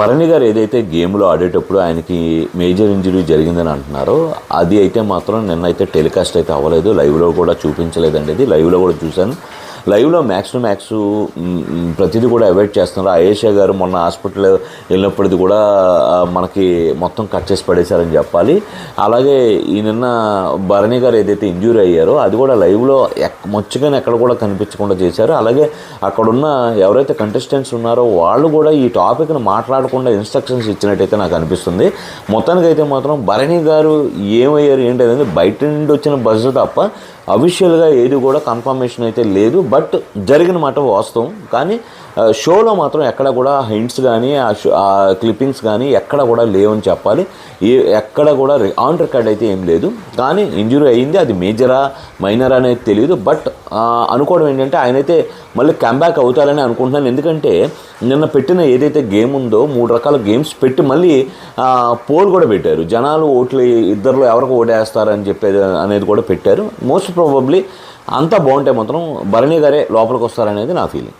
భరణి గారు ఏదైతే గేమ్లో ఆడేటప్పుడు ఆయనకి మేజర్ ఇంజరీ జరిగిందని అంటున్నారో అది అయితే మాత్రం నిన్నైతే టెలికాస్ట్ అయితే అవ్వలేదు, లైవ్లో కూడా చూపించలేదండి. ఇది లైవ్లో కూడా చూశాను. లైవ్లో మ్యాక్స్ టు మ్యాక్స్ ప్రతిదీ కూడా అవాయిడ్ చేస్తున్నారు. ఆయేషా గారు మొన్న హాస్పిటల్ వెళ్ళినప్పటిది కూడా మనకి మొత్తం కట్ చేసి పడేశారని చెప్పాలి. అలాగే ఈ నిన్న భరణి గారు ఏదైతే ఇంజ్యూరీ అయ్యారో అది కూడా లైవ్లో మొచ్చగానే ఎక్కడ కూడా కనిపించకుండా చేశారు. అలాగే అక్కడున్న ఎవరైతే కంటెస్టెంట్స్ ఉన్నారో వాళ్ళు కూడా ఈ టాపిక్ను మాట్లాడకుండా ఇన్స్ట్రక్షన్స్ ఇచ్చినట్టయితే నాకు అనిపిస్తుంది. మొత్తానికైతే మాత్రం భరణి గారు ఏమయ్యారు ఏంటి అనేది బయట నుండి వచ్చిన బజ్ తప్ప అఫీషియల్గా ఏది కూడా కన్ఫర్మేషన్ అయితే లేదు. బట్ జరిగిన మాట వాస్తవం. కానీ షోలో మాత్రం ఎక్కడ కూడా హింట్స్ కానీ ఆ క్లిప్పింగ్స్ కానీ ఎక్కడ కూడా లేవని చెప్పాలి. ఎక్కడ కూడా ఆన్ రికార్డ్ అయితే ఏం లేదు. కానీ ఇంజురీ అయ్యింది, అది మేజరా మైనరా అనేది తెలియదు. బట్ అనుకోవడం ఏంటంటే ఆయనైతే మళ్ళీ కంబ్యాక్ అవుతారని అనుకుంటున్నాను. ఎందుకంటే నిన్న పెట్టిన ఏదైతే గేమ్ ఉందో 3 రకాల గేమ్స్ పెట్టి మళ్ళీ పోల్ కూడా పెట్టారు. జనాలు ఓట్లు ఇద్దరిలో ఎవరికి ఓటేస్తారని చెప్పేది అనేది కూడా పెట్టారు. మోస్ట్ ప్రాబబ్లీ అంతా బాగుంటే మాత్రం భరణి గారే లోపలికి వస్తారనేది నా ఫీలింగ్.